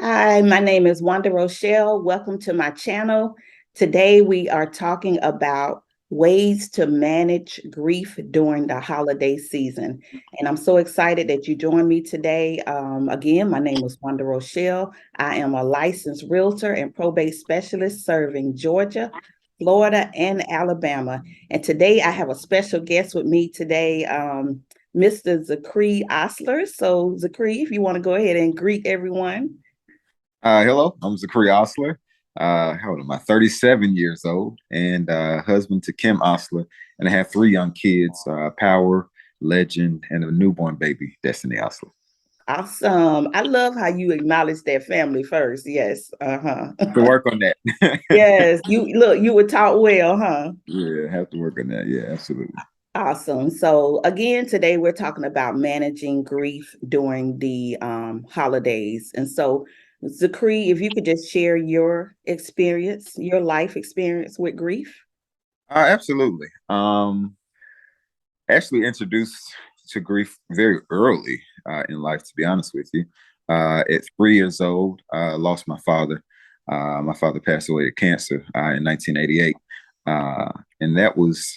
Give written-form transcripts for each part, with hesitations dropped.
Hi, my name is Wanda Rochelle. Welcome to my channel. Today we are talking about ways to manage grief during the holiday season. And I'm so excited that you joined me today. Again, my name is Wanda Rochelle. I am a licensed realtor and probate specialist serving Georgia, Florida, and Alabama. And today I have a special guest with me today, Mr. Zichri Osler. So Zichri, if you want to go ahead and greet everyone. Hello, I'm Zichri Osler. How old am I? 37 years old and husband to Kim Osler. And I have three young kids, Power, Legend, and a newborn baby, Destiny Osler. Awesome. I love how you acknowledge their family first. Yes. Uh-huh. To work on that. Yes. You were taught well, huh? Yeah, have to work on that. Yeah, absolutely. Awesome. So again, today we're talking about managing grief during the holidays. And so, Zichri, if you could just share your experience, your life experience with grief. Absolutely. Actually introduced to grief very early in life, to be honest with you. At 3 years old, I lost my father. My father passed away of cancer in 1988. And that was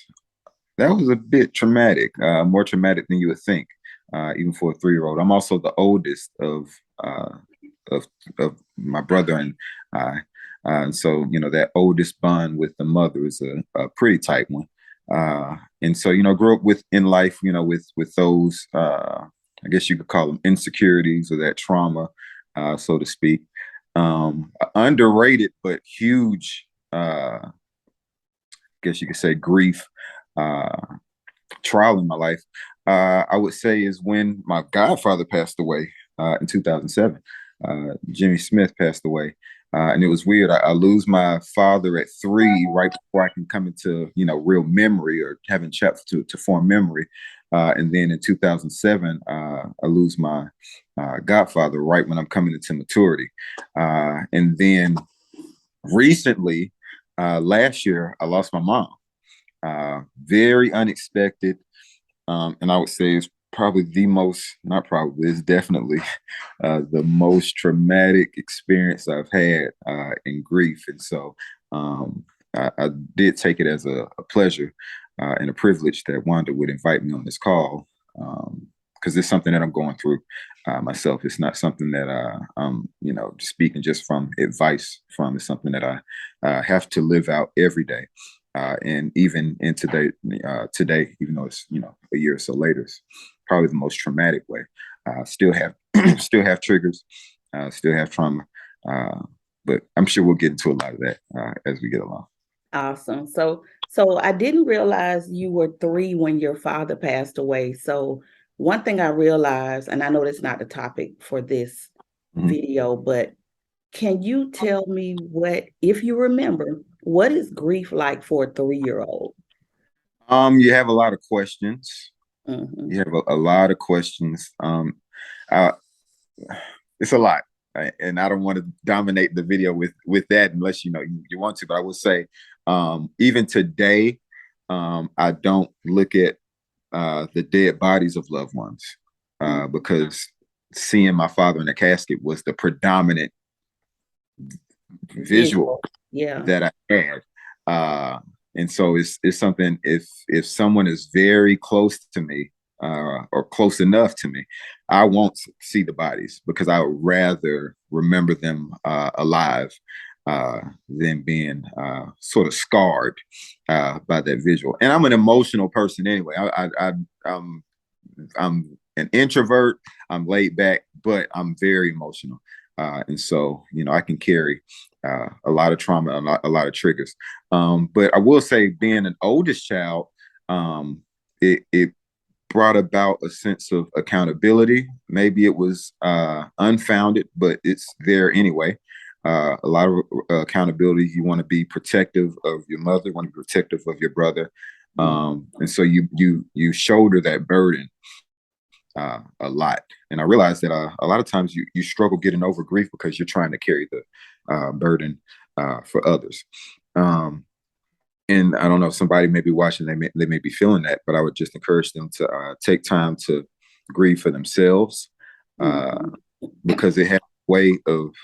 a bit traumatic, more traumatic than you would think, even for a 3 year old. I'm also the oldest uh, of of my brother and I, and so that oldest bond with the mother is a pretty tight one. And so grew up with in life, with those, I guess you could call them insecurities or that trauma, so to speak. Underrated but huge, I guess you could say, grief uh, trial in my life, I would say, is when my godfather passed away in 2007. Jimmy Smith passed away. And it was weird. I lose my father at 3, right before I can come into, real memory or having chance to form memory. And then in 2007, I lose my godfather right when I'm coming into maturity. And then recently, last year, I lost my mom. Very unexpected. And I would say it's probably the most, not probably, it's definitely the most traumatic experience I've had in grief. And so I did take it as a pleasure and a privilege that Wanda would invite me on this call, because it's something that I'm going through myself. It's not something that I'm, speaking just from advice from. It's something that I have to live out every day. And even in today, even though it's a year or so later, it's probably the most traumatic way. Still have still have triggers, still have trauma, but I'm sure we'll get into a lot of that as we get along. Awesome. So I didn't realize you were 3 when your father passed away. So one thing I realized, and I know that's not the topic for this Mhm. video, but can you tell me what, if you remember, what is grief like for a 3-year-old? You have a lot of questions. Hmm. You have a lot of questions. Uh, it's a lot, and I don't want to dominate the video with that unless you want to. But I will say, even today, I don't look at the dead bodies of loved ones because seeing my father in a casket was the predominant visual Visual. Yeah. that I had. And so it's something, if someone is very close to me or close enough to me, I won't see the bodies because I would rather remember them alive than being sort of scarred by that visual. And I'm an emotional person anyway. I'm an introvert. I'm laid back, but I'm very emotional. And so, I can carry a lot of trauma, a lot of triggers. But I will say, being an oldest child, it brought about a sense of accountability. Maybe it was unfounded, but it's there anyway. A lot of accountability. You want to be protective of your mother, want to be protective of your brother, and so you shoulder that burden a lot. And I realized that a lot of times you struggle getting over grief because you're trying to carry the burden for others. And I don't know, if somebody may be watching, they may be feeling that, but I would just encourage them to take time to grieve for themselves, Mhm. because it has a way of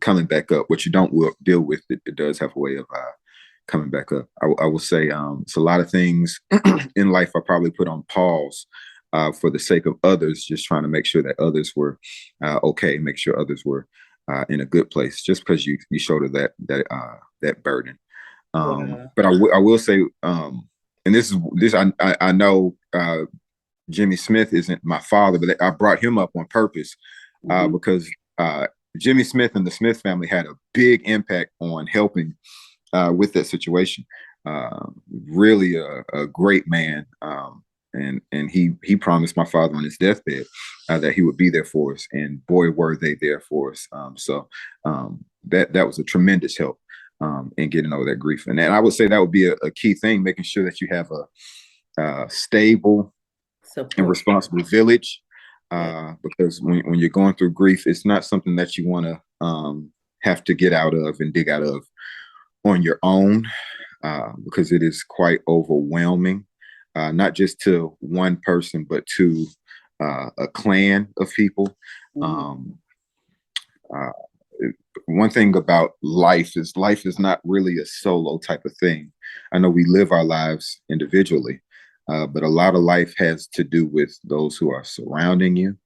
coming back up. What you don't deal with, it does have a way of coming back up. I will say it's a lot of things in life I probably put on pause for the sake of others, just trying to make sure that others were okay, make sure others were in a good place, just because you showed her that burden. Wow. But I will say, and this I know Jimmy Smith isn't my father, but I brought him up on purpose because Jimmy Smith and the Smith family had a big impact on helping with that situation. Really a great man. And he promised my father on his deathbed that he would be there for us, and boy, were they there for us. So that was a tremendous help in getting over that grief. And I would say that would be a key thing, making sure that you have a stable and responsible village, because when you're going through grief, it's not something that you want to have to get out of and dig out of on your own, because it is quite overwhelming. Not just to one person, but to a clan of people. One thing about life is not really a solo type of thing. I know we live our lives individually, but a lot of life has to do with those who are surrounding you.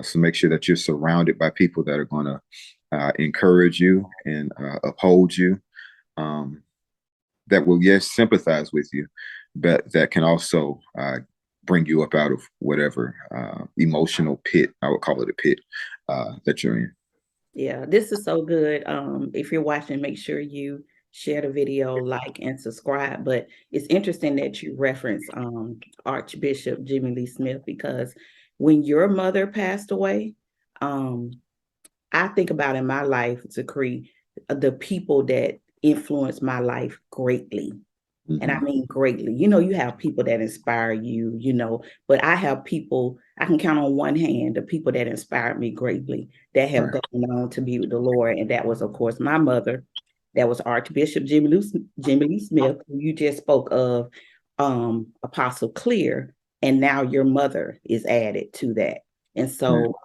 So make sure that you're surrounded by people that are going to encourage you and uphold you, that will, yes, sympathize with you, but that can also bring you up out of whatever emotional pit, I would call it a pit, that you're in. Yeah, this is so good. If you're watching, make sure you share the video, like, and subscribe. But it's interesting that you reference Archbishop Jimmy Lee Smith, because when your mother passed away, I think about in my life, Zichri, the people that influenced my life greatly. And I mean greatly. You have people that inspire you, but I have people, I can count on one hand, the people that inspired me greatly, that have gone on to be with the Lord. And that was, of course, my mother. That was Archbishop Jimmy Lee Smith, who you just spoke of, Apostle Clear, and now your mother is added to that. And so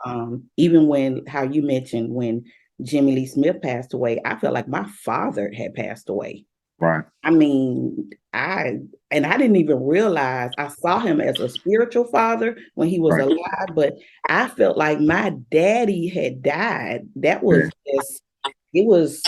even when, how you mentioned when Jimmy Lee Smith passed away, I felt like my father had passed away. Right. I mean, I didn't even realize. I saw him as a spiritual father when he was alive, but I felt like my daddy had died. That was just, it was,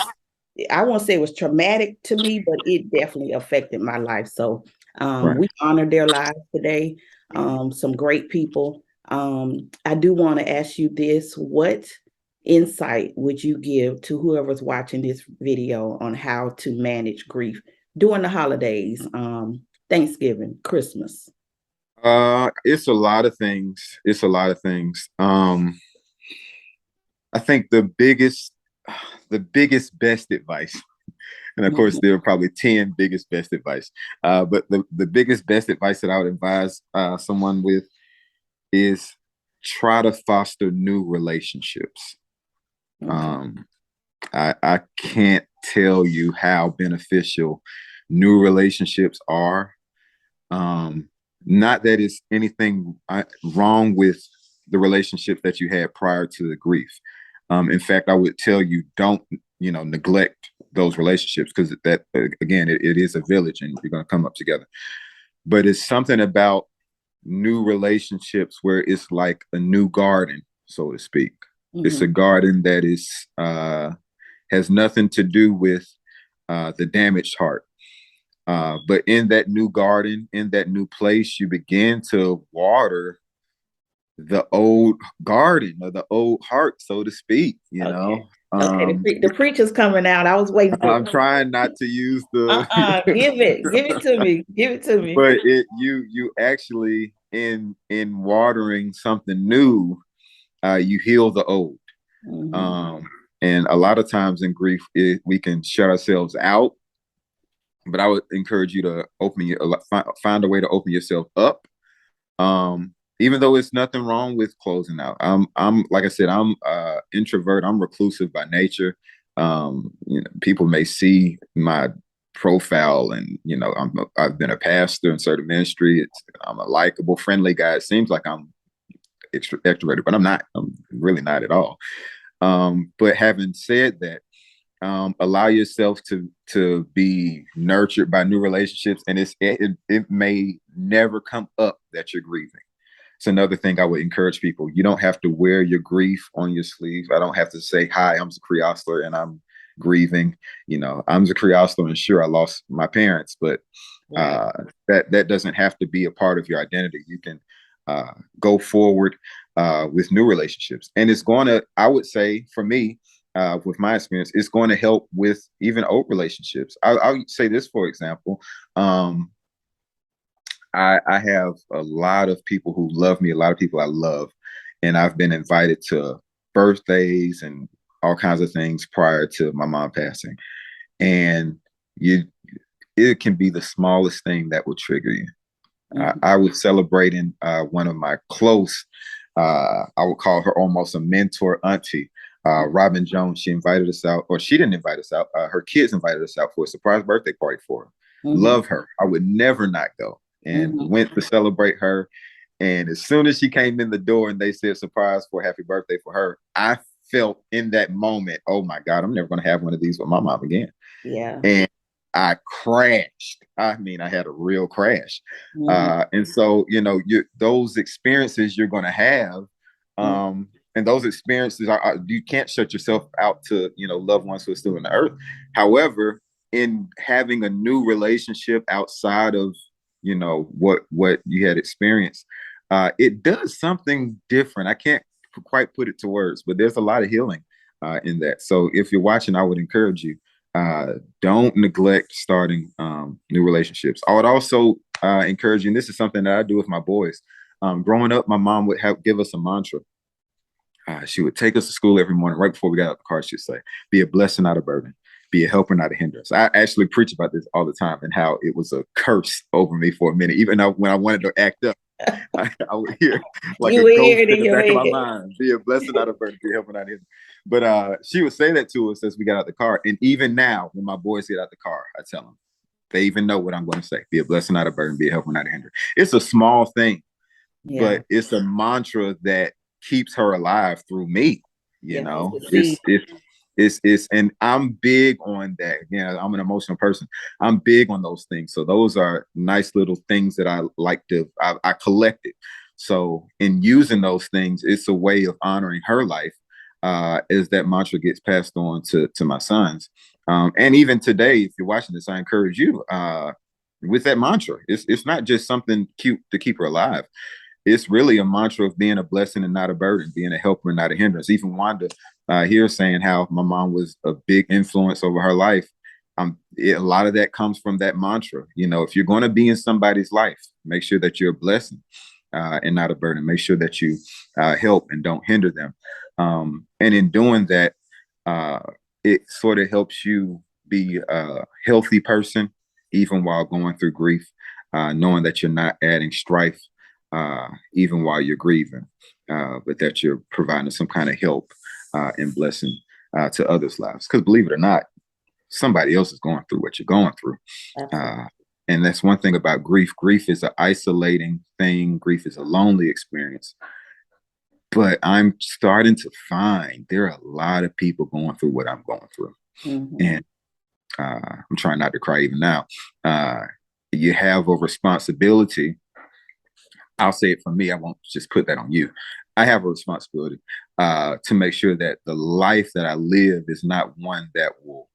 I won't say it was traumatic to me, but it definitely affected my life. So we honor their lives today. Some great people. I do want to ask you this: what insight would you give to whoever's watching this video on how to manage grief during the holidays, Thanksgiving, Christmas? It's a lot of things. I think the biggest, best advice, and of course there are probably 10 biggest best advice, but the biggest best advice that I would advise someone with is try to foster new relationships. I can't tell you how beneficial new relationships are. Not that it's anything wrong with the relationships that you had prior to the grief. In fact, I would tell you, don't neglect those relationships, because that, again, it is a village and you're going to come up together. But it's something about new relationships where it's like a new garden, so to speak. It's a garden that is has nothing to do with the damaged heart. But in that new garden, in that new place, you begin to water the old garden, or the old heart, so to speak. Okay, the preacher's coming out. I was waiting for I'm trying not to use the give it to me. But you actually, in watering something new, you heal the old. And a lot of times in grief, we can shut ourselves out. But I would encourage you to find a way to open yourself up. Even though it's nothing wrong with closing out. I'm like I said, I'm introvert. I'm reclusive by nature. People may see my profile, and I've been a pastor in certain ministry. I'm a likable, friendly guy. It seems like I'm extroverted, but I'm not. I'm really not at all. But having said that, allow yourself to be nurtured by new relationships, and it may never come up that you're grieving. It's another thing I would encourage people. You don't have to wear your grief on your sleeve. I don't have to say, "Hi, I'm Zichri Osler and I'm grieving." I'm Zichri Osler, and sure, I lost my parents, but that doesn't have to be a part of your identity. You can go forward with new relationships, and it's going to, I would say, for me, with my experience, it's going to help with even old relationships. I'll say this, for example. I have a lot of people who love me, a lot of people I love, and I've been invited to birthdays and all kinds of things prior to my mom passing. And it can be the smallest thing that will trigger you. I was celebrating one of my close, I would call her almost a mentor auntie, Robin Jones. She invited us out, or she didn't invite us out. Her kids invited us out for a surprise birthday party for her. Love her. I would never not go. And went to celebrate her. And as soon as she came in the door and they said surprise for happy birthday for her, I felt in that moment, oh my God, I'm never going to have one of these with my mom again. Yeah. And I crashed. I mean, I had a real crash. And so, those experiences you're going to have, and those experiences you can't shut yourself out to, loved ones who are still in the earth. However, in having a new relationship outside of, what you had experienced, it does something different. I can't quite put it to words, but there's a lot of healing in that. So if you're watching, I would encourage you, don't neglect starting new relationships. I would also encourage you, and this is something that I do with my boys. Growing up, my mom would give us a mantra. She would take us to school every morning, right before we got out the car. She'd say, "Be a blessing, not a burden. Be a helper, not a hindrance." I actually preach about this all the time and how it was a curse over me for a minute. Even though when I wanted to act up, I would hear like a ghost in the back of my mind. Be a blessing, not a burden. Be a helper, not a hindrance. But she would say that to us as we got out the car. And even now, when my boys get out the car, I tell them, they even know what I'm going to say. Be a blessing, not a burden. Be a helper, not a hindrance. It's a small thing, but it's a mantra that keeps her alive through me. It's and I'm big on that. Again, I'm an emotional person. I'm big on those things. So those are nice little things that I like to, I collected. So in using those things, it's a way of honoring her life as that mantra gets passed on to my sons. And even today, if you're watching this, I encourage you with that mantra. It's not just something cute to keep her alive. It's really a mantra of being a blessing and not a burden, being a helper and not a hindrance. Even Wanda here saying how my mom was a big influence over her life. A lot of that comes from that mantra. If you're going to be in somebody's life, make sure that you're a blessing and not a burden. Make sure that you help and don't hinder them. And in doing that, it sort of helps you be a healthy person, even while going through grief, knowing that you're not adding strife, even while you're grieving, but that you're providing some kind of help and blessing to others' lives. Because believe it or not, somebody else is going through what you're going through. And that's one thing about grief. Grief is an isolating thing. Grief is a lonely experience. But I'm starting to find there are a lot of people going through what I'm going through. And I'm trying not to cry even now. You have a responsibility. I'll say it for me. I won't just put that on you. I have a responsibility to make sure that the life that I live is not one that will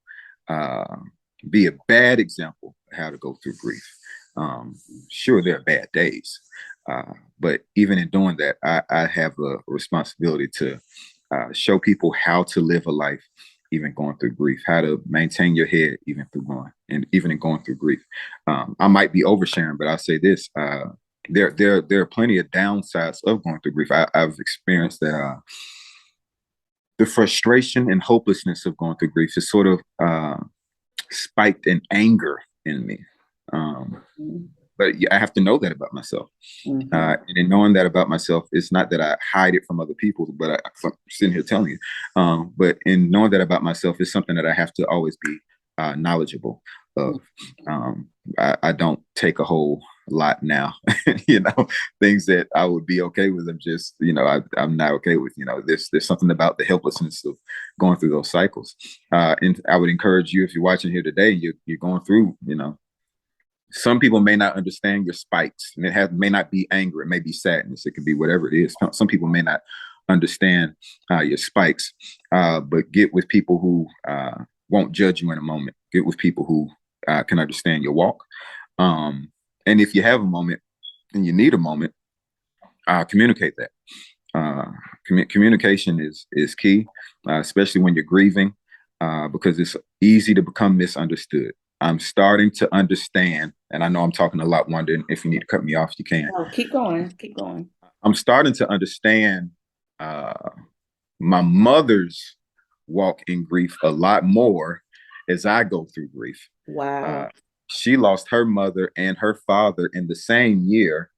be a bad example of how to go through grief. Sure, there are bad days, but even in doing that, I have a responsibility to show people how to live a life, even going through grief, how to maintain your head, even in going through grief. I might be oversharing, but I'll say this. There are plenty of downsides of going through grief. I've experienced that the frustration and hopelessness of going through grief is sort of spiked in anger in me. But I have to know that about myself. And in knowing that about myself, it's not that I hide it from other people, but I'm sitting here telling you. But in knowing that about myself, it's something that I have to always be knowledgeable of. I don't take a whole lot now. You know, things that I would be okay with, I'm just, I'm not okay with. There's something about the helplessness of going through those cycles. And I would encourage you, if you're watching here today, you're going through, some people may not understand your spikes, and may not be anger, it may be sadness, it could be whatever it is. Some people may not understand your spikes, but get with people who won't judge you in a moment. Get with people who can understand your walk. And if you have a moment and you need a moment, communicate that. Communication is key, especially when you're grieving, because it's easy to become misunderstood. I'm starting to understand, and I know I'm talking a lot, Wanda, and if you need to cut me off, you can. Oh, keep going, keep going. I'm starting to understand my mother's walk in grief a lot more as I go through grief. Wow. She lost her mother and her father in the same year,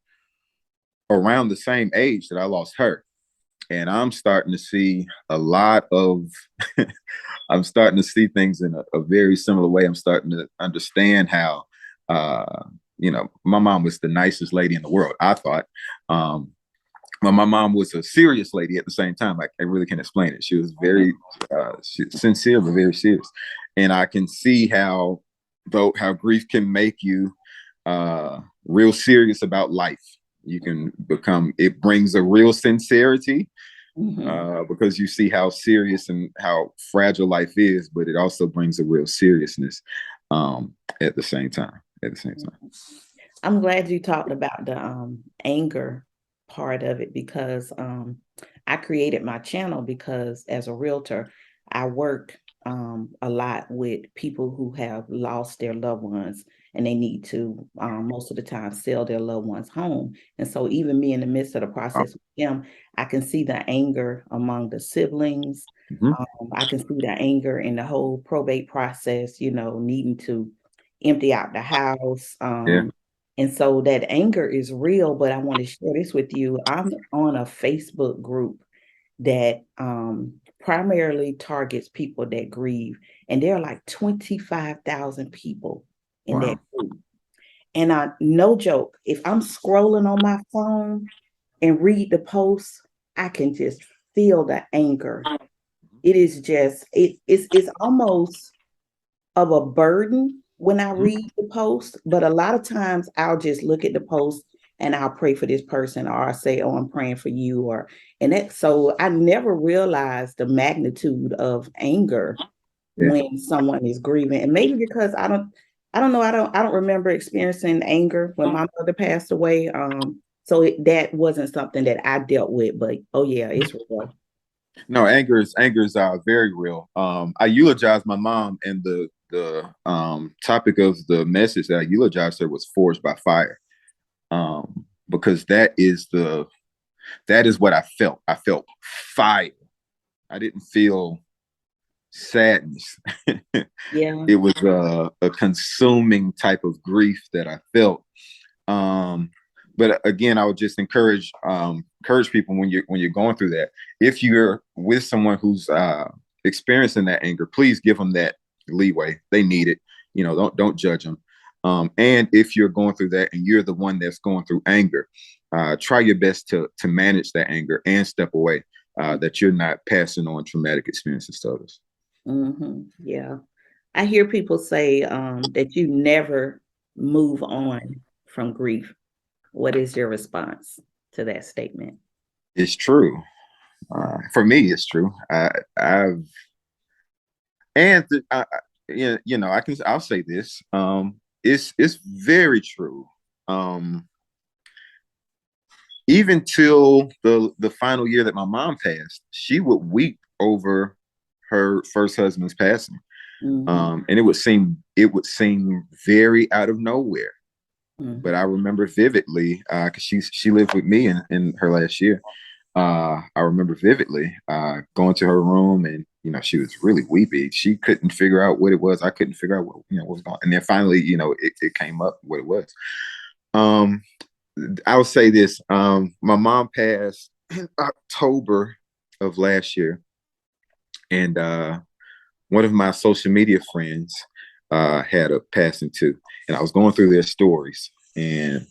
around the same age that I lost her. And I'm starting to see a lot of, I'm starting to see things in a very similar way. I'm starting to understand how, my mom was the nicest lady in the world, I thought. But my mom was a serious lady at the same time. I really can't explain it. She was very sincere, but very serious. And I can see how grief can make you real serious about life. You can it brings a real sincerity, because you see how serious and how fragile life is, but it also brings a real seriousness at the same time. I'm glad you talked about the anger part of it, because I created my channel because as a realtor, I work a lot with people who have lost their loved ones, and they need to most of the time sell their loved ones home. And so even me in the midst of the process with them, I can see the anger among the siblings. I can see the anger in the whole probate process, needing to empty out the house. And so that anger is real, but I want to share this with you. I'm on a Facebook group that primarily targets people that grieve. And there are like 25,000 people in that group. And no joke, if I'm scrolling on my phone and read the posts, I can just feel the anger. It is just, it's almost of a burden when I read the post, but a lot of times I'll just look at the post and I'll pray for this person, or I'll say, "Oh, I'm praying for you," so I never realized the magnitude of anger when someone is grieving. And maybe because I don't remember experiencing anger when my mother passed away. So that wasn't something that I dealt with, but oh yeah, it's real. No, anger is very real. I eulogized my mom, and the topic of the message that I eulogized her was forged by fire, because that is what I felt. I felt fire. I didn't feel sadness. Yeah, it was a consuming type of grief that I felt. But again, I would just encourage people when you're going through that. If you're with someone who's experiencing that anger, please give them that leeway. They need it. Don't judge them. And if you're going through that and you're the one that's going through anger, try your best to manage that anger and step away. That you're not passing on traumatic experiences to others. Yeah, I hear people say that you never move on from grief. What is your response to that statement? It's true. For me, it's true. I'll say this. It's very true. Even till the final year that my mom passed, she would weep over her first husband's passing. And it would seem very out of nowhere. But I remember vividly, because she lived with me in her last year. I remember vividly going to her room, and she was really weepy. She couldn't figure out what it was. I couldn't figure out what was going on. And then finally, it came up what it was. I will say this: my mom passed in October of last year, and one of my social media friends had a passing too, and I was going through their stories, and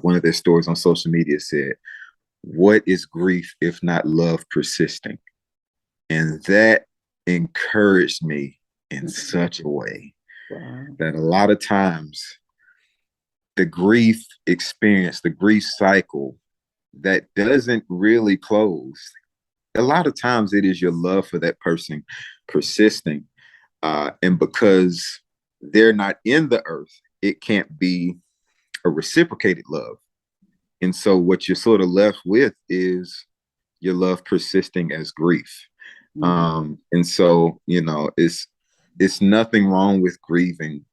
one of their stories on social media said, "What is grief if not love persisting?" And that encouraged me in such a way that a lot of times the grief experience, the grief cycle that doesn't really close, a lot of times it is your love for that person persisting. And because they're not in the earth, it can't be a reciprocated love. And so what you're sort of left with is your love persisting as grief. And so, it's nothing wrong with grieving.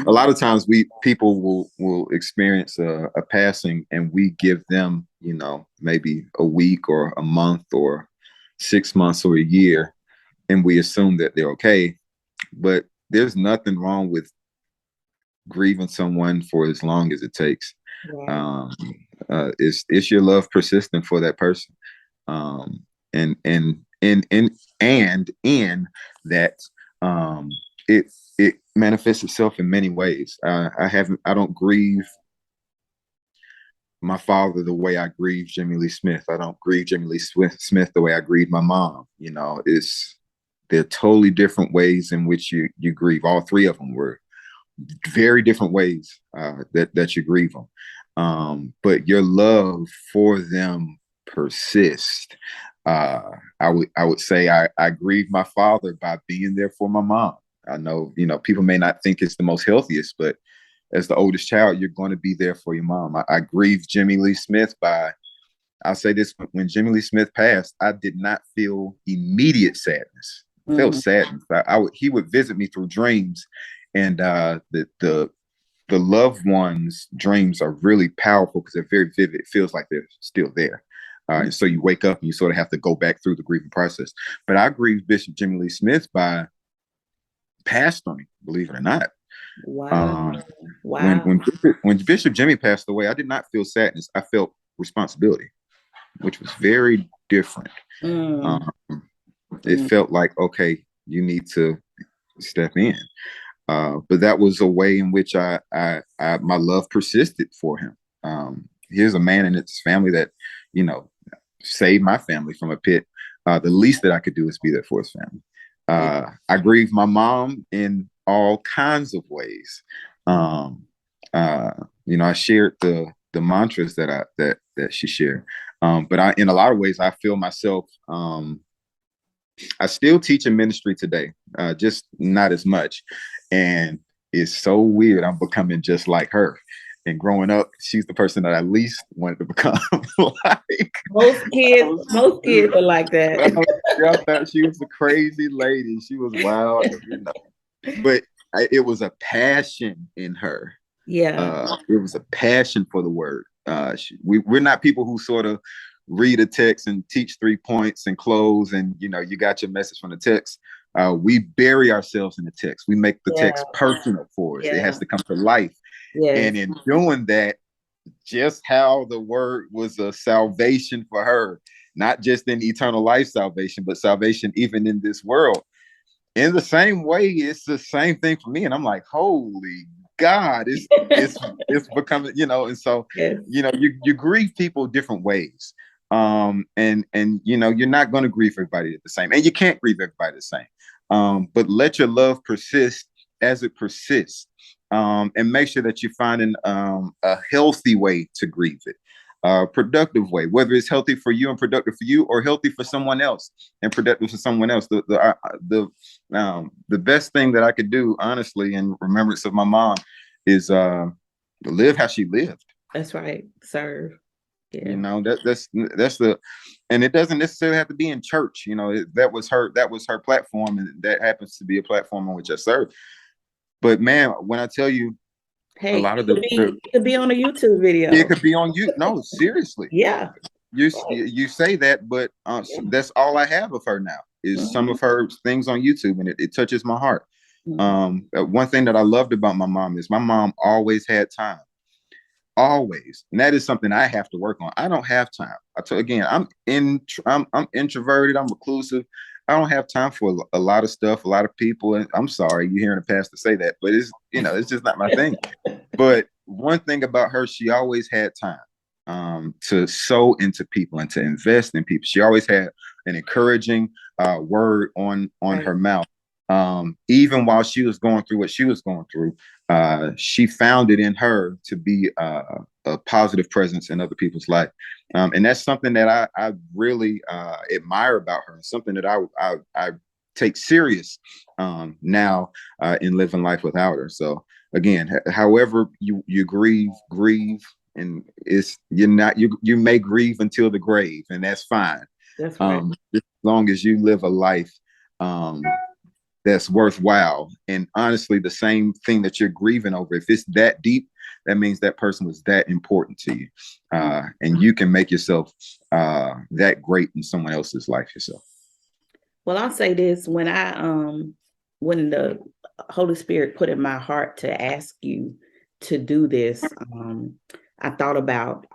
A lot of times people will experience a passing, and we give them, maybe a week or a month or 6 months or a year, and we assume that they're okay. But there's nothing wrong with grieving someone for as long as it takes. It's your love persistent for that person. And in that, it manifests itself in many ways. I don't grieve my father the way I grieve Jimmy Lee Smith. I don't grieve Jimmy Lee Smith the way I grieve my mom. They're totally different ways in which you grieve. All three of them were very different ways that you grieve them. But your love for them persists. I would say I grieve my father by being there for my mom. I know, people may not think it's the most healthiest, but as the oldest child, you're going to be there for your mom. I grieve Jimmy Lee Smith I'll say this, when Jimmy Lee Smith passed, I did not feel immediate sadness. I felt sadness. He would visit me through dreams, and the loved ones' dreams are really powerful because they're very vivid. It feels like they're still there. And so you wake up and you sort of have to go back through the grieving process. But I grieved Bishop Jimmy Lee Smith by pastoring, believe it or not. Wow. When Bishop Jimmy passed away, I did not feel sadness. I felt responsibility, which was very different. It felt like, okay, you need to step in. But that was a way in which my love persisted for him. Here's a man and his family that, saved my family from a pit. The least that I could do is be there for his family. I grieve my mom in all kinds of ways. I shared the mantras that she shared. But in a lot of ways, I feel myself. I still teach in ministry today, just not as much. And it's so weird. I'm becoming just like her. And growing up, she's the person that I least wanted to become like. Most kids are like that. I thought she was a crazy lady. She was wild, But it was a passion in her. Yeah. It was a passion for the word. We're not people who sort of read a text and teach 3 points and close, and you got your message from the text. We bury ourselves in the text. We make the text personal for us. It has to come to life. And in doing that, just how the word was a salvation for her, not just in eternal life salvation, but salvation even in this world. In the same way, it's the same thing for me. And I'm like, holy God, it's becoming, and so, you grieve people different ways. And you're not going to grieve everybody the same, and you can't grieve everybody the same. But let your love persist as it persists. And make sure that you're finding a healthy way to grieve it, a productive way, whether it's healthy for you and productive for you, or healthy for someone else and productive for someone else. The best thing that I could do, honestly, in remembrance of my mom, is live how she lived. That's right. Serve. Yeah. That's and it doesn't necessarily have to be in church. That was her platform, and that happens to be a platform on which I serve. But man, when I tell you, hey, a lot of it could be on a YouTube video. It could be on you. No, seriously. Yeah. You say that, but that's all I have of her now is some of her things on YouTube, and it touches my heart. One thing that I loved about my mom is my mom always had time. Always. And that is something I have to work on. I don't have time. I'm introverted. I'm reclusive. I don't have time for a lot of stuff, a lot of people. And I'm sorry, you're hearing a pastor say that, but it's just not my thing. But one thing about her, she always had time to sow into people and to invest in people. She always had an encouraging word on her mouth. Even while she was going through what she was going through, she found it in her to be a positive presence in other people's life. And that's something that I really admire about her, and something that I take serious now in living life without her. So again, however you grieve, and you may grieve until the grave, and that's fine. That's right. As long as you live a life that's worthwhile. And honestly, the same thing that you're grieving over, if it's that deep, that means that person was that important to you. And you can make yourself that great in someone else's life yourself. Well, I'll say this, when the Holy Spirit put in my heart to ask you to do this, I thought about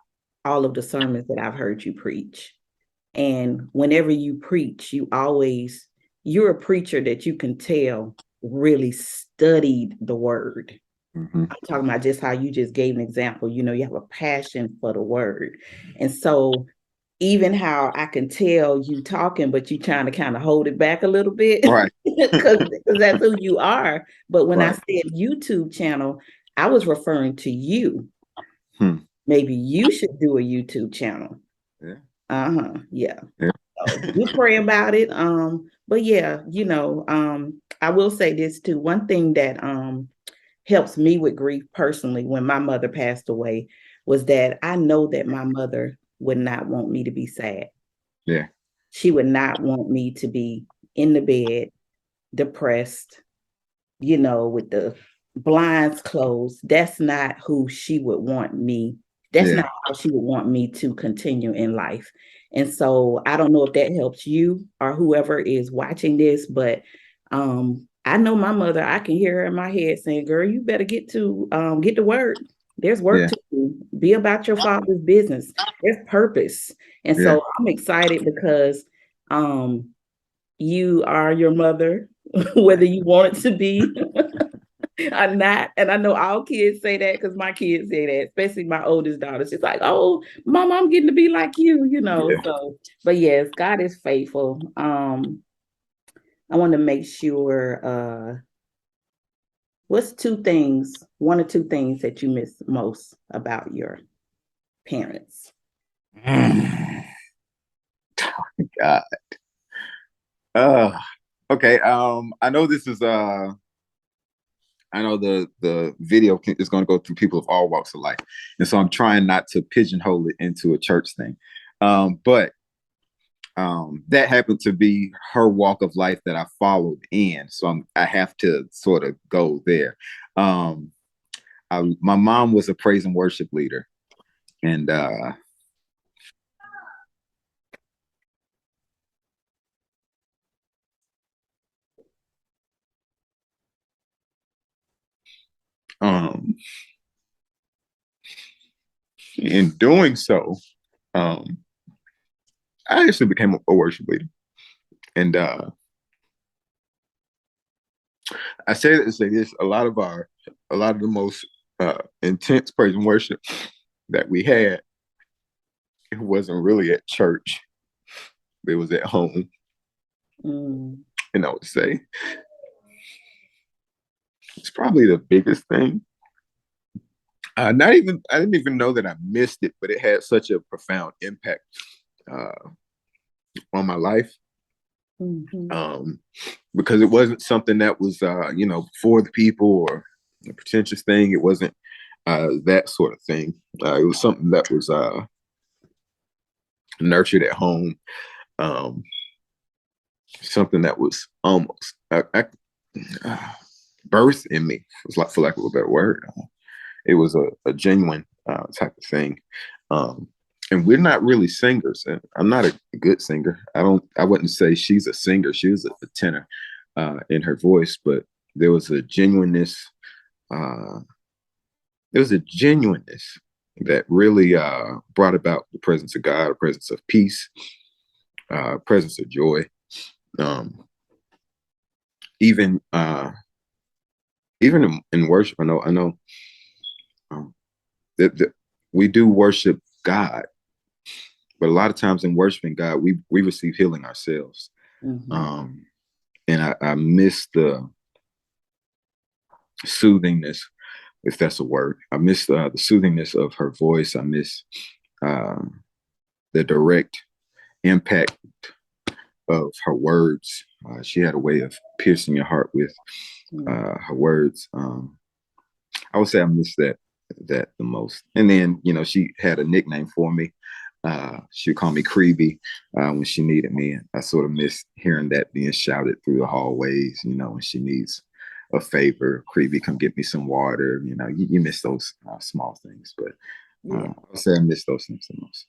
all of the sermons that I've heard you preach. And whenever you preach, you're a preacher that you can tell really studied the word. I'm talking about just how you just gave an example. You have a passion for the word. And so even how I can tell you talking, but you trying to kind of hold it back a little bit, right? Because that's who you are. But when I said YouTube channel, I was referring to you. Maybe you should do a YouTube channel. Yeah. Yeah. So you pray about it. But yeah, I will say this too. One thing that helps me with grief personally when my mother passed away was that I know that my mother would not want me to be sad. Yeah. She would not want me to be in the bed, depressed, with the blinds closed. That's not who she would want me. That's not how she would want me to continue in life. And so I don't know if that helps you or whoever is watching this, but I know my mother, I can hear her in my head saying, girl, you better get to work. There's work to do. Be about your father's business. There's purpose. And so I'm excited because you are your mother, whether you want it to be or not. And I know all kids say that because my kids say that, especially my oldest daughter. She's like, oh, Mama, I'm getting to be like you, So, but yes, God is faithful. I want to make sure, what's one or two things that you miss most about your parents? God. Okay. I know this is I know the video is going to go through people of all walks of life, and so I'm trying not to pigeonhole it into a church thing. But that happened to be her walk of life that I followed in, so I have to sort of go there. My mom was a praise and worship leader, and in doing so, I actually became a worship leader. And I say that to say this: a lot of the most intense praise and worship that we had, it wasn't really at church; it was at home. And I would say it's probably the biggest thing. I didn't even know that I missed it, but it had such a profound impact on my life. Because it wasn't something that was for the people or a pretentious thing. It wasn't that sort of thing. It was something that was nurtured at home. Something that was almost birth in me, for lack of a better word. It was a genuine type of thing. And we're not really singers. And I'm not a good singer. I wouldn't say she's a singer. She was a tenor in her voice, but there was a genuineness. That really brought about the presence of God, a presence of peace, presence of joy. Even in worship, I know we do worship God, but a lot of times in worshiping God, we receive healing ourselves. And I miss the soothingness, if that's a word. I miss the soothingness of her voice. I miss the direct impact of her words. She had a way of piercing your heart with her words. I would say I miss that the most. And then, she had a nickname for me. She would call me Ç̌Cǐ when she needed me. And I sort of miss hearing that being shouted through the hallways, when she needs a favor. Ç̌Cǐ, come get me some water. You miss those small things. But I would say I miss those things the most.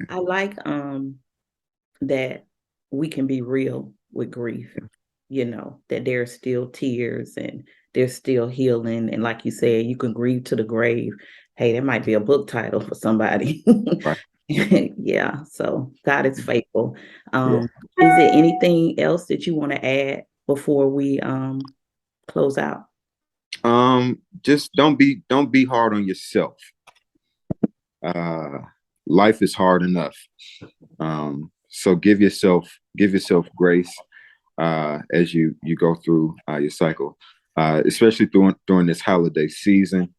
I like that we can be real with grief, that there's still tears and there's still healing. And like you said, you can grieve to the grave. Hey, that might be a book title for somebody. Right. Yeah. So God is faithful. Is there anything else that you want to add before we close out? Just don't be hard on yourself. Life is hard enough. So give yourself grace as you go through your cycle, especially during this holiday season.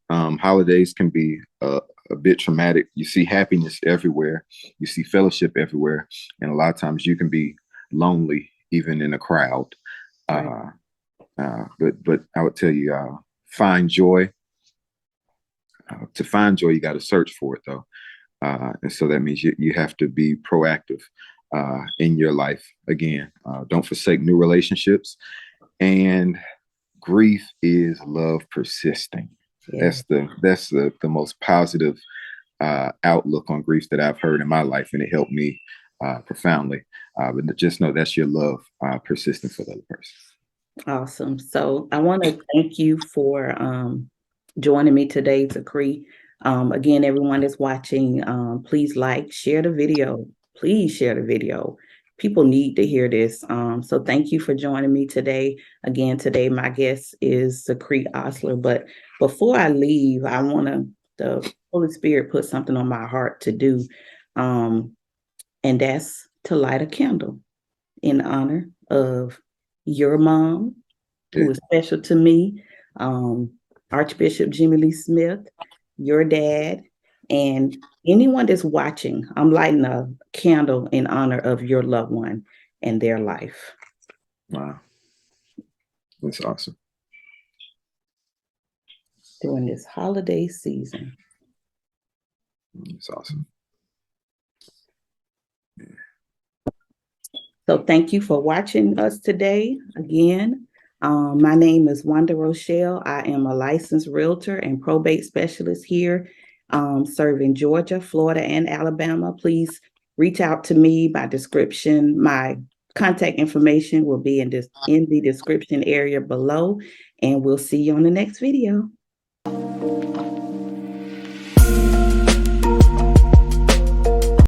Holidays can be a bit traumatic. You see happiness everywhere. You see fellowship everywhere. And a lot of times you can be lonely, even in a crowd. Right. But I would tell you, find joy. To find joy, you got to search for it, though. And so that means you have to be proactive in your life. Again, don't forsake new relationships. And grief is love persisting. Yeah. That's the most positive outlook on grief that I've heard in my life, and it helped me profoundly. But just know that's your love persisting for the other person. Awesome. So I want to thank you for joining me today, Zichri. Again, everyone that's watching, please share the video. Please share the video. People need to hear this. So thank you for joining me today. Again, today my guest is Zichri Osler. But before I leave, I want the Holy Spirit put something on my heart to do. And that's to light a candle in honor of your mom, who is special to me, Archbishop Jimmy Lee Smith, your dad, and anyone that's watching. I'm lighting a candle in honor of your loved one and their life. Wow. That's awesome. During this holiday season. That's awesome. So thank you for watching us today. Again, my name is Wanda Rochelle. I am a licensed realtor and probate specialist here, serving Georgia, Florida, and Alabama. Please reach out to me by description. My contact information will be in the description area below, and we'll see you on the next video.